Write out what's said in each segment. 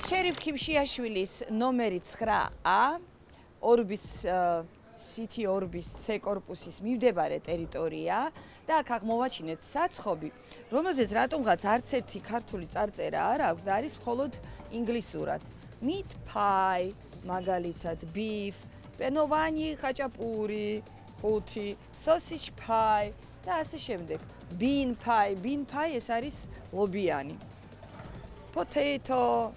შერიფ ქიმშიაშვილის ნომერი 9A ორბის City ორბის C კორპუსის მიმდებარე ტერიტორია და აქ აღმოვაჩინეთ საცხობი, რომელზეც რატომღაც არც ერთი ქართული წარწერა არ აქვს და არის მხოლოდ ინგლისურად. Meat pie, მაგალითად, beef, პენოვანი ხაჭაპური, 5, sausage pie და ასე შემდეგ. Bean pie ეს არის ლობიანი. Potato,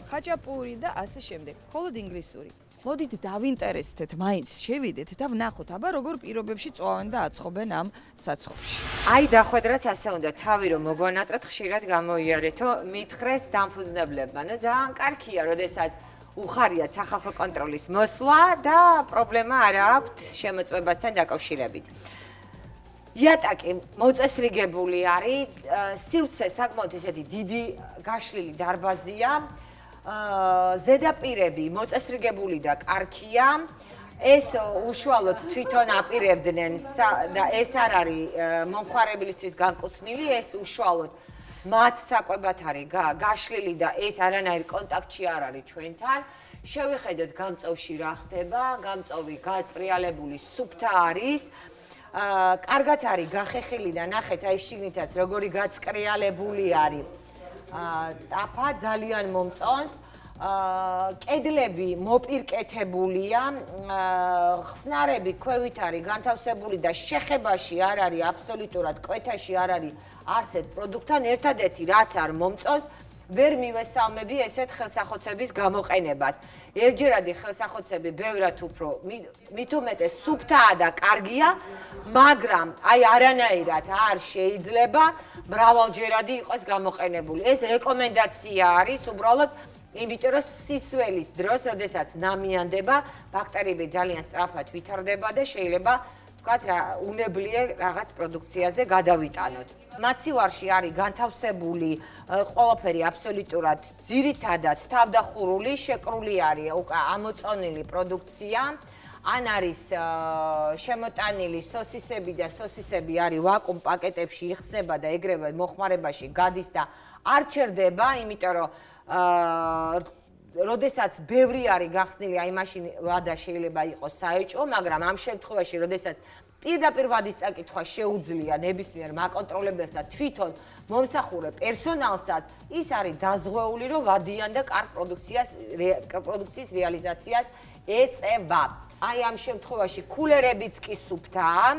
ხაჭაპური და ასე შემდეგ. მხოლოდ ინგლისური. მოდით დავინტერესდეთ, მაინც შევიდეთ და ვნახოთ, აბა როგორ პირობებში წვავენ და აცხობენ ამ საცხობში. აი დახვედრაც ასე უნდა, თავი რომ მოგვანატრეთ, ხშირად გამოიარეთო, მითხრეს დამფუძნებლებმა. ნუ ძალიან კარგია, როდესაც უხარიათ სახალხო კონტროლის მოსვლა და პრობლემა არ აქვთ შემოწმებასთან დაკავშირებით. იატაკი მოწესრიგებული არის, სივრცე საკმაოდ ესეთი დიდი გაშლილი დარბაზია. ზედაპირები მოწესრიგებული და კარგია. ეს უშუალოდ თვითონ აპირებდნენ და ეს არ არის მომხმარებლისთვის განკუთვნილი, ეს უშუალოდ მათ საკვებად არის გაშლილი და ეს არანაირ კონტაქტში არ არის ჩვენთან. შევიხედოთ გამწოვში რა ხდება, გამწოვი გატრიალებული სუფთა არის. კარგად არის გახეხილი და ნახეთ აი შიგნითაც როგორი გაწყრიალებული არის. ტაფა ძალიან მომწონს. კედლები მოპირკეთებულია, ხსნარები ქვევით არის განთავსებული და შეხებაში არ არის აბსოლუტურად კვეთაში არ არის არც ერთ პროდუქტთან. ერთადერთი რაც არ მომწონს, ვერ მივესალმები ესეთ ხელსახოცების გამოყენებას. ერთჯერადი ხელსახოცები ბევრად უფრო მით უმეტეს სუფთაა და კარგია, მაგრამ აი არანაირად არ შეიძლება მრავალჯერადი იყოს გამოყენებული. ეს რეკომენდაცია არის უბრალოდ იმიტომ რომ სისველის დროს, როდესაც ნამიანდება, ბაქტერიები ძალიან სწრაფად ვითარდება და შეიძლება ვთქვათ რა უნებლიე რაღაც პროდუქციაზე გადავიტანოთ. მაცივარში არის განთავსებული ყველაფერი აბსოლუტურად ძირითადად თავდახურული, შეკრული არის ამოწონილი პროდუქცია. ან არის შემოტანილი სოსისები და სოსისები არის ვაკუუმ პაკეტებში იხსნება და ეგრევე მოხმარებაში გადის და არ ჩერდება, იმიტომ რომ როდესაც ბევრი არის გახსნილი, აი მაშინ ვადა შეიძლება იყოს საეჭვო, მაგრამ ამ შემთხვევაში, როდესაც პირდაპირ ვადის წაკითხვა შეუძლია ნებისმიერ მაკონტროლებელს და თვითონ მომსახურე პერსონალსაც, ის არის დაზღვეული, რომ ვადიან და კარგ პროდუქციის რეალიზაციას ეწევა. აი ამ შემთხვევაში კულერებიც კი სუფთაა.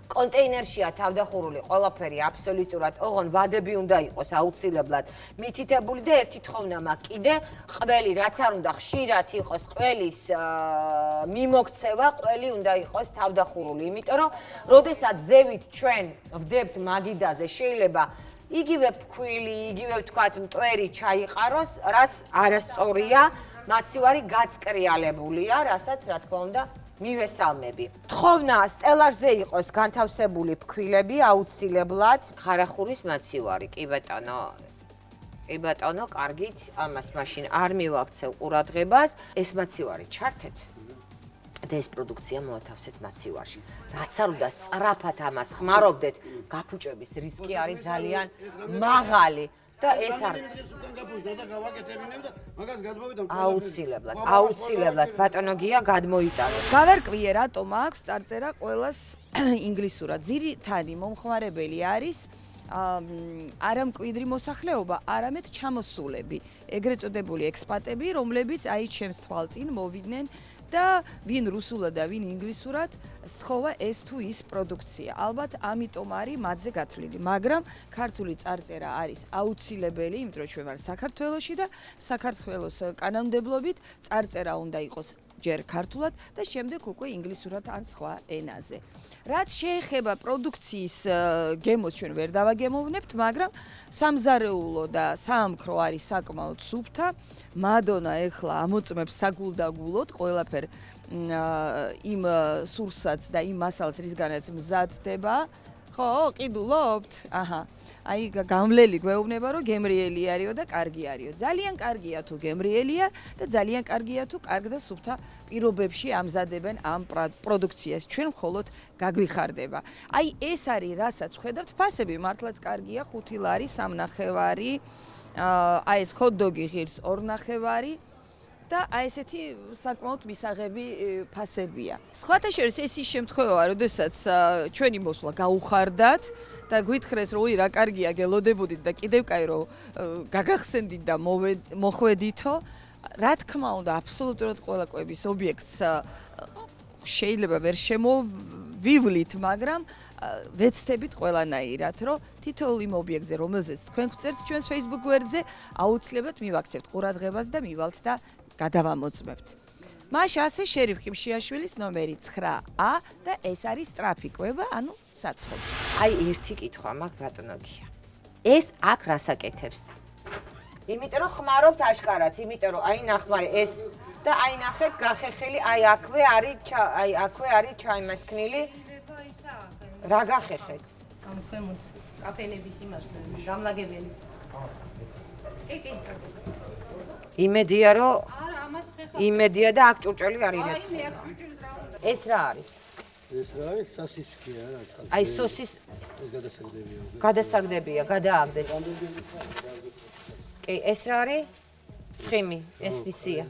კონტეინერშია თავდახურული ყველაფერი აბსოლუტურად, ოღონ ვადები უნდა იყოს აუცილებლად მითითებული და ერთი თხოვნა მაქვს კიდე, ყველი რაც არ უნდა ხშირად იყოს ყველის მიმოქცევა, ყველი უნდა იყოს თავდახურული, იმიტომ რომ როდესაც ზევით ჩვენ ვდებთ მაგიდაზე, შეიძლება იგივე ფქვილი, იგივე ვთქვათ მტვერი ჩაიყაროს, რაც არასწორია, მაცივარი გაწყრიალებულია, რასაც რა თქმა უნდა მივესალმები. თხოვნა სტელაჟზე იყოს განთავსებული ფქვილები აუცილებლად. ხარახურის მაცივარი, კი ბატონო. კი ბატონო, კარგით, ამას მაშინ არ მივაქცევ ყურადღებას. ეს მაცივარი ჩართეთ და ეს პროდუქცია მოათავსეთ მაცივარში. რაც არ უნდა სწრაფად ამას ხმარობდეთ, გაფუჭების რისკი არის ძალიან მაღალი. და ეს არ აუცილებლად ბატონო გია გადმოიტანოთ. გავარკვიე რატომ აქვს წარწერა ყველას ინგლისურად. ძირითადი მომხმარებელი არის არა მკვიდრი მოსახლეობა, არამედ ჩამოსულები, ეგრეთ წოდებული ექსპატები, რომლებიც აი ჩემს თვალწინ მოვიდნენ და ვინ რუსულად და ვინ ინგლისურად სთხოვა ეს თუ ის პროდუქცია. ალბათ ამიტომ არის მათზე გათვლილი, მაგრამ ქართული წარწერა არის აუცილებელი, იმიტომ რომ ჩვენ ვართ საქართველოში და საქართველოს კანონმდებლობით წარწერა უნდა იყოს ჯერ ქართულად და შემდეგ უკვე ინგლისურად ან სხვა ენაზე. რაც შეეხება პროდუქციის გემოს ჩვენ ვერ დავაგემოვნებთ, მაგრამ სამზარეულო და საამქრო არის საკმაოდ სუფთა. მადონა ეხლა ამოწმებს საგულდაგულოდ ყველაფერ იმ სურსაც და იმ მასალას რისგანაც მზადდება. ხო, ყიდულობთ? აჰა. აი გამვლელი გვეუბნება რომ გემრიელი არისო და კარგი არისო. ძალიან კარგია თუ გემრიელია და ძალიან კარგია თუ კარგ და სუფთა პირობებში ამზადებენ ამ პროდუქციას. ჩვენ მხოლოდ გაგვიხარდება. აი ეს არის რასაც ხედავთ, ფასები მართლაც კარგია, 5 ლარი, 3.5 აი ეს hot-dog-ი ღირს 2.5 და აი ესეთი საკმაოდ მისაღები ფასებია. სხვათა შორის ეს ის შემთხვევაა, როდესაც ჩვენი მოსვლა გაუხარდათ და გვითხრეს, რომ რა კარგია გელოდებოდით და კიდევ კაი რომ გაგახსენდით და მოხვედითო. რა თქმა უნდა, აბსოლუტურად ყველა კვების ობიექტს შეიძლება ვერ შემოვივლით, მაგრამ ვეცდებით ყველანაირად, რომ თითოეულ იმ ობიექტზე, რომელზეც თქვენ გვწერთ ჩვენს Facebook გვერდზე, აუცილებლად მივაქცევთ ყურადღებას და მივალთ და გადავამოწმებთ. მაშა ასე შერიფ ხიმშიაშვილის ნომერი 9A და ეს არის სწრაფი კვება, ანუ საცხობი. აი ერთი კითხვა მაქვს ბატონო გია. ეს აქ რას აკეთებს? იმიტომ რომ ხმარობთ აშკარად, იმიტომ რომ აი ნახმარი ეს და აი ნახეთ გახეხილი, აი აქვე არის ჩაიმასქნილი. რა გახეხეთ? ამ ქვემოთ კაფელების იმას გამლაგებელი. კი. იმედია რომ არა, ამას ხეხა. იმედია და აქ ჭურჭელი არ აი ირეც. მე აქ ჭურჭელს რა უნდა. ეს რა არის? ეს რა არის სასისქია რა. აი სოსის ეს გადასაგდებია. გადასაგდებია, გადააგდეთ. კი, ეს რა არის? ცხიმი, ეს ისია.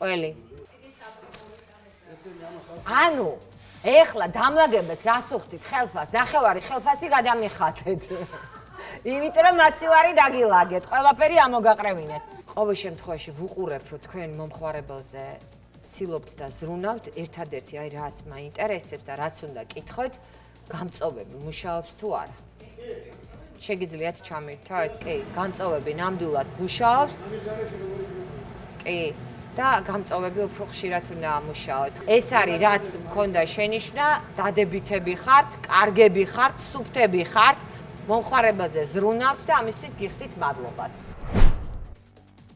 ყველი. ანუ ეხლა დამლაგებელს რას უხდით ხელფას? ნახევარი ხელფასი გადამიხათეთ. იმიტომ რომ მაცივარი დაგილაგეთ, ყველაფერი ამოგაყრევინეთ. ყოველ შემთხვევაში ვუყურებ, რომ თქვენ მომხმარებელზე ცდილობთ და ზრუნავთ, ერთადერთი აი რაც მაინტერესებს და რაც უნდა კითხოთ, გამწოვები მუშაობს თუ არა. შეგიძლიათ ჩამირთოთ? კი, გამწოვები ნამდვილად მუშაობს. კი, და გამწოვები უფრო ხშირად უნდა ამუშაოთ. ეს არის რაც მქონდა შენიშვნა, დადებითები ხართ, კარგები ხართ, სუფთები ხართ, მომხმარებელზე ზრუნავთ და ამისთვის გიხდით მადლობას.